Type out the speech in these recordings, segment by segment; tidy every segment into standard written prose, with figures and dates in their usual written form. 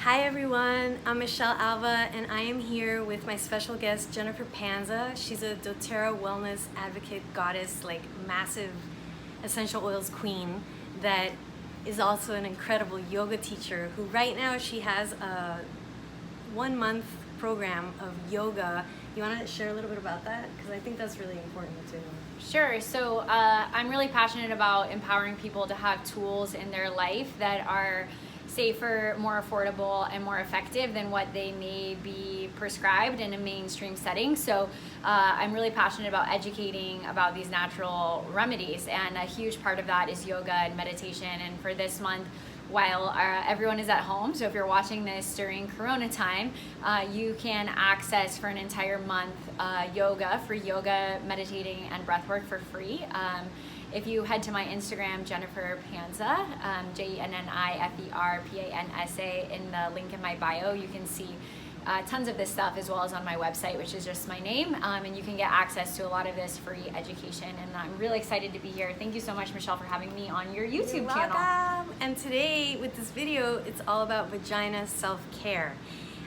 Hi everyone, I'm Michelle Alva and I am here with my special guest Jennifer Panza. She's a doTERRA wellness advocate goddess, like massive essential oils queen that is also an incredible yoga teacher who right now she has a 1-month program of yoga. You want to share a little bit about that? Because I think that's really important too. Sure. So I'm really passionate about empowering people to have tools in their life that are safer, more affordable, and more effective than what they may be prescribed in a mainstream setting. So I'm really passionate about educating about these natural remedies, and a huge part of that is yoga and meditation. And for this month, while everyone is at home, so if you're watching this during Corona time, you can access for an entire month yoga, free yoga, meditating, and breathwork for free. If you head to my Instagram, Jennifer Panza, JenniferPansa, in the link in my bio, you can see tons of this stuff, as well as on my website, which is just my name, and you can get access to a lot of this free education. And I'm really excited to be here. Thank you so much, Michelle, for having me on your YouTube channel. Welcome. And today with this video, it's all about vagina self-care.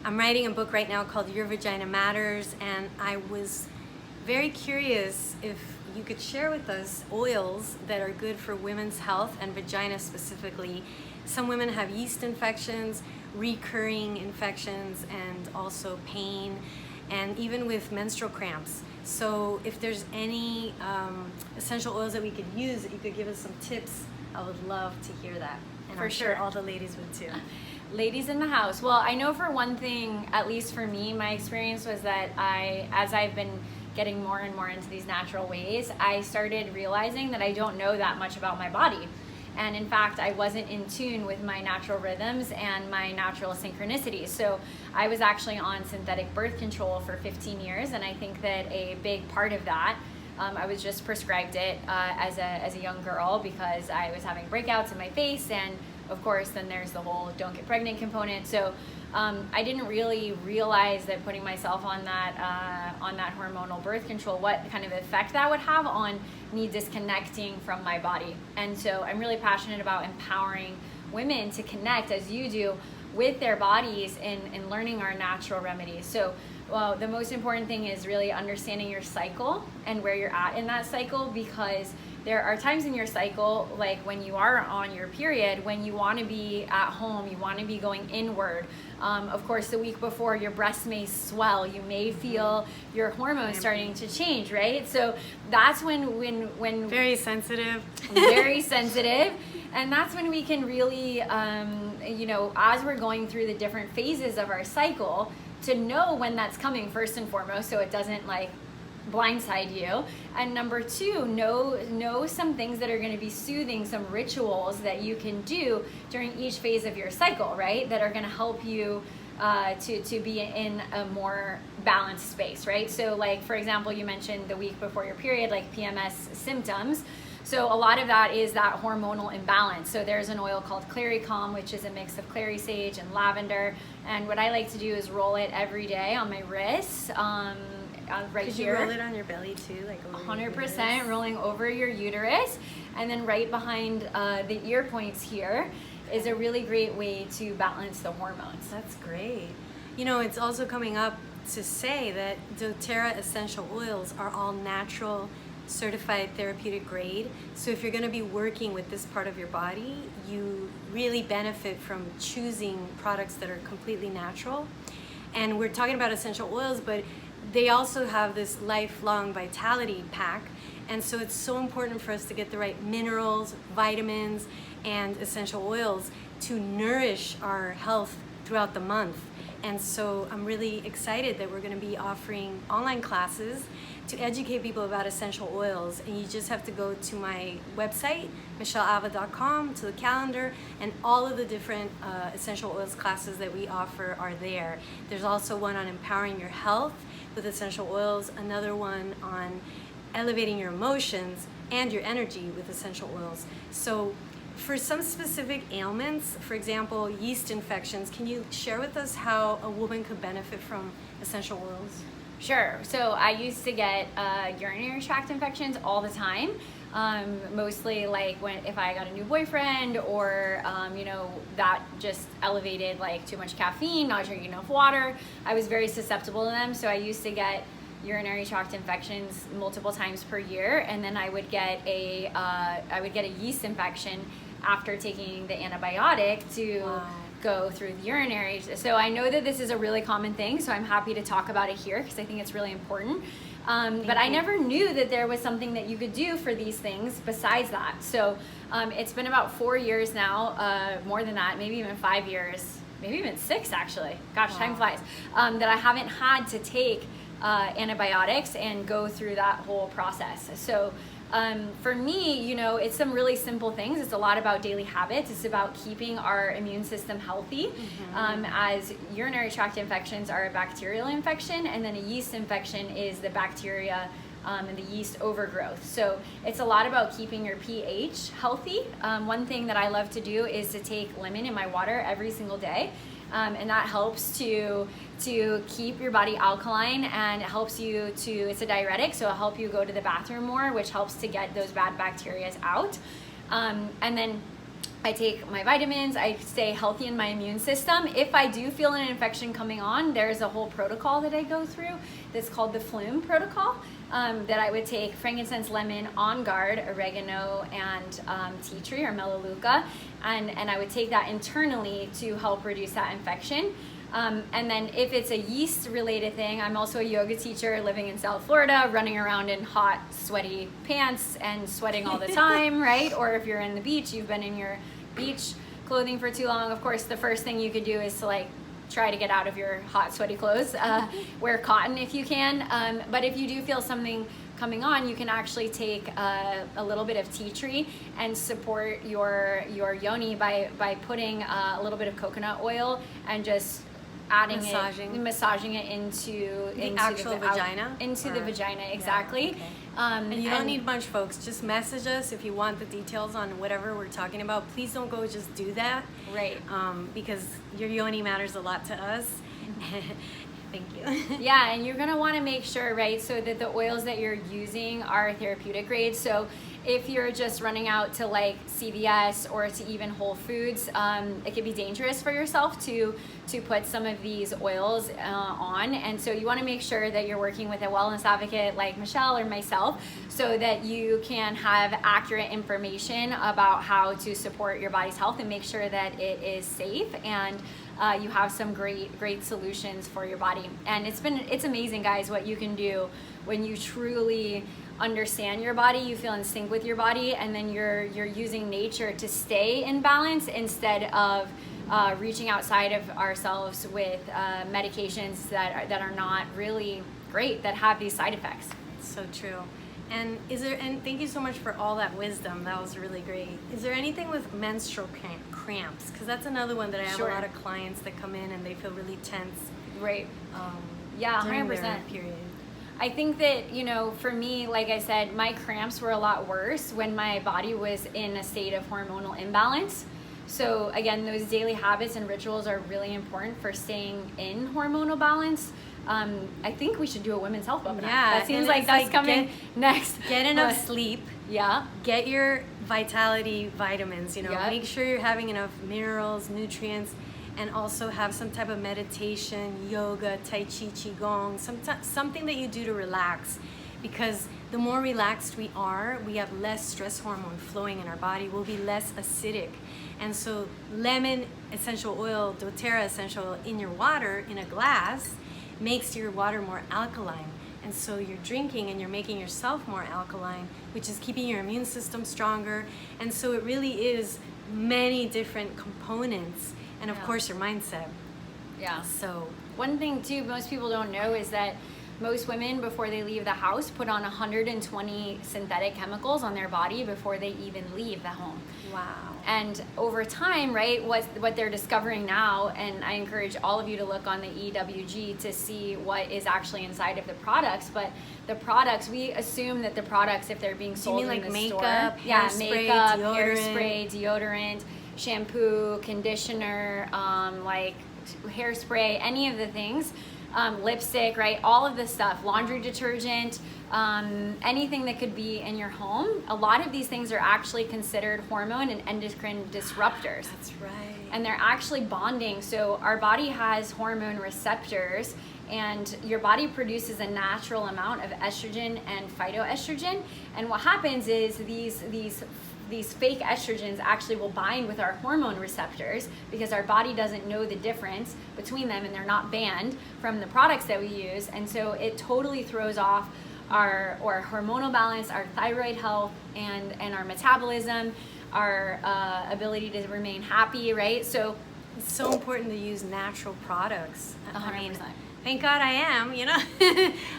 I'm writing a book right now called Your Vagina Matters, and I was very curious if you could share with us oils that are good for women's health and vagina specifically. Some women have yeast infections, recurring infections, and also pain, and even with menstrual cramps. So if there's any essential oils that we could use, that you could give us some tips, I would love to hear that. And For I'm sure. all the ladies would too. Ladies in the house. Well, I know for one thing, at least for me, my experience was that as I've been getting more and more into these natural ways, I started realizing that I don't know that much about my body. And in fact, I wasn't in tune with my natural rhythms and my natural synchronicities. So I was actually on synthetic birth control for 15 years. And I think that a big part of that, I was just prescribed it as a young girl because I was having breakouts in my face. And of course, then there's the whole don't get pregnant component. So I didn't really realize that putting myself on that hormonal birth control, what kind of effect that would have on me disconnecting from my body. And so I'm really passionate about empowering women to connect, as you do, with their bodies in learning our natural remedies. So the most important thing is really understanding your cycle and where you're at in that cycle, because there are times in your cycle, like when you are on your period, when you want to be at home, you want to be going inward. Of course, the week before, your breasts may swell. You may feel your hormones starting to change, right? So that's when Very sensitive. Very sensitive. And that's when we can really, as we're going through the different phases of our cycle, to know when that's coming first and foremost, so it doesn't blindside you. And number two, know some things that are going to be soothing, some rituals that you can do during each phase of your cycle, right? That are going to help you to be in a more balanced space, right? So for example, you mentioned the week before your period, like PMS symptoms. So a lot of that is that hormonal imbalance. So there's an oil called Clary Calm, which is a mix of clary sage and lavender. And what I like to do is roll it every day on my wrists. Right Could here. you roll it on your belly too, like over 100% rolling over your uterus, and then right behind the ear points here is a really great way to balance the hormones. That's great. You know, it's also coming up to say that doTERRA essential oils are all natural, certified therapeutic grade. So if you're going to be working with this part of your body, you really benefit from choosing products that are completely natural. And we're talking about essential oils, but they also have this lifelong vitality pack, and so it's so important for us to get the right minerals, vitamins, and essential oils to nourish our health throughout the month. And so I'm really excited that we're going to be offering online classes to educate people about essential oils, and you just have to go to my website, michellealva.com, to the calendar, and all of the different essential oils classes that we offer are there. There's also one on empowering your health with essential oils, another one on elevating your emotions and your energy with essential oils. So for some specific ailments, for example, yeast infections, can you share with us how a woman could benefit from essential oils? Sure. So I used to get urinary tract infections all the time. mostly like if I got a new boyfriend, or you know, that just elevated like too much caffeine, not drinking enough water. I was very susceptible to them, so I used to get urinary tract infections multiple times per year, and then I would get a yeast infection after taking the antibiotic to go through the urinary. So I know that this is a really common thing, so I'm happy to talk about it here because I think it's really important. But I never knew that there was something that you could do for these things besides that. So it's been about 4 years now, more than that, maybe even 5 years, maybe even 6 actually. Gosh, time flies. That I haven't had to take antibiotics and go through that whole process. So for me, you know, it's some really simple things. It's a lot about daily habits. It's about keeping our immune system healthy, as urinary tract infections are a bacterial infection, and then a yeast infection is the bacteria and the yeast overgrowth. So it's a lot about keeping your pH healthy. One thing that I love to do is to take lemon in my water every single day. And that helps to keep your body alkaline, and it helps you to, it's a diuretic, so it'll help you go to the bathroom more, which helps to get those bad bacteria out. And then I take my vitamins, I stay healthy in my immune system. If I do feel an infection coming on, there's a whole protocol that I go through that's called the Flume protocol, that I would take frankincense, lemon, on guard, oregano, and tea tree or melaleuca, and I would take that internally to help reduce that infection. And then if it's a yeast related thing, I'm also a yoga teacher living in South Florida, running around in hot, sweaty pants and sweating all the time, right? Or if you're in the beach, you've been in your beach clothing for too long, of course, the first thing you could do is to like try to get out of your hot, sweaty clothes. Wear cotton if you can. But if you do feel something coming on, you can actually take a little bit of tea tree and support your yoni by putting a little bit of coconut oil and just adding massaging it into the actual vagina? Into the vagina, exactly. Yeah, okay. And you don't need much, folks. Just message us if you want the details on whatever we're talking about. Please don't go just do that. Right. Because your yoni matters a lot to us. Thank you. Yeah, and you're gonna wanna make sure, right, so that the oils that you're using are therapeutic grade. So if you're just running out to like CVS or to even Whole Foods, it can be dangerous for yourself to put some of these oils on. And so you wanna make sure that you're working with a wellness advocate like Michelle or myself, so that you can have accurate information about how to support your body's health and make sure that it is safe, and you have some great solutions for your body. And it's amazing, guys, what you can do when you truly understand your body, you feel in sync with your body, and then you're using nature to stay in balance instead of reaching outside of ourselves with medications that are not really great, that have these side effects. So true. And thank you so much for all that wisdom. That was really great. Is there anything with menstrual cramps? Because that's another one that I have a lot of clients that come in and they feel really tense. Right. Yeah, 100%. Period. I think that, you know, for me, like I said, my cramps were a lot worse when my body was in a state of hormonal imbalance. So again, those daily habits and rituals are really important for staying in hormonal balance. I think we should do a women's health webinar. Yeah, that seems like that's coming next. Get enough sleep. Yeah. Get your vitality vitamins, you know, Yep. Make sure you're having enough minerals, nutrients, and also have some type of meditation, yoga, tai chi, qigong, something that you do to relax. Because the more relaxed we are, we have less stress hormone flowing in our body. We'll be less acidic. And so lemon essential oil, doTERRA essential oil in your water, in a glass, makes your water more alkaline. And so you're drinking and you're making yourself more alkaline, which is keeping your immune system stronger. And so it really is many different components. And of course your mindset. Yeah. So one thing too, most people don't know is that most women, before they leave the house, put on 120 synthetic chemicals on their body before they even leave the home. wow. And over time, right, what they're discovering now, and I encourage all of you to look on the EWG to see what is actually inside of the products, but the products, we assume that the products, if they're being sold like in the makeup, store, hairspray, makeup, deodorant? hairspray, deodorant, shampoo, conditioner, like hairspray, any of the things, lipstick, right? All of this stuff, laundry detergent, anything that could be in your home. A lot of these things are actually considered hormone and endocrine disruptors. That's right. And they're actually bonding. So our body has hormone receptors, and your body produces a natural amount of estrogen and phytoestrogen. And what happens is these fake estrogens actually will bind with our hormone receptors because our body doesn't know the difference between them, and they're not banned from the products that we use. And so it totally throws off our hormonal balance, our thyroid health, and our metabolism, our ability to remain happy, right? So it's so important to use natural products. 100%. I mean, thank God I am, you know.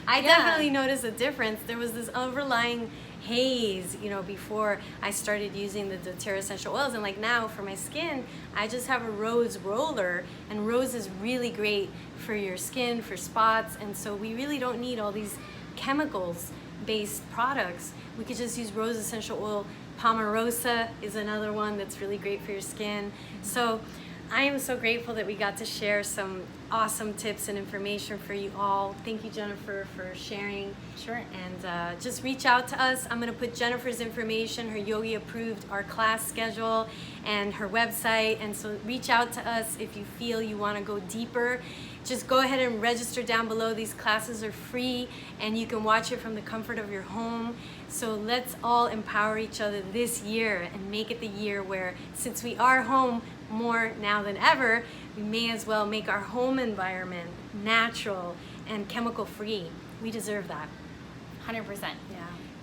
I definitely noticed a difference. There was this underlying haze, you know, before I started using the doTERRA essential oils, and like now for my skin, I just have a rose roller, and rose is really great for your skin, for spots, and so we really don't need all these chemicals based products. We could just use rose essential oil. Pomarosa is another one that's really great for your skin. So I am so grateful that we got to share some awesome tips and information for you all. Thank you, Jennifer, for sharing. Sure. And just reach out to us. I'm going to put Jennifer's information, her Yogi approved, our class schedule, and her website. And so reach out to us if you feel you want to go deeper. Just go ahead and register down below. These classes are free, and you can watch it from the comfort of your home. So let's all empower each other this year and make it the year where, since we are home more now than ever, we may as well make our home environment natural and chemical free. We deserve that. 100%. Yeah.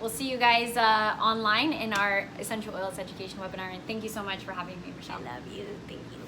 We'll see you guys online in our Essential Oils Education webinar, and thank you so much for having me, Michelle. I love you. Thank you.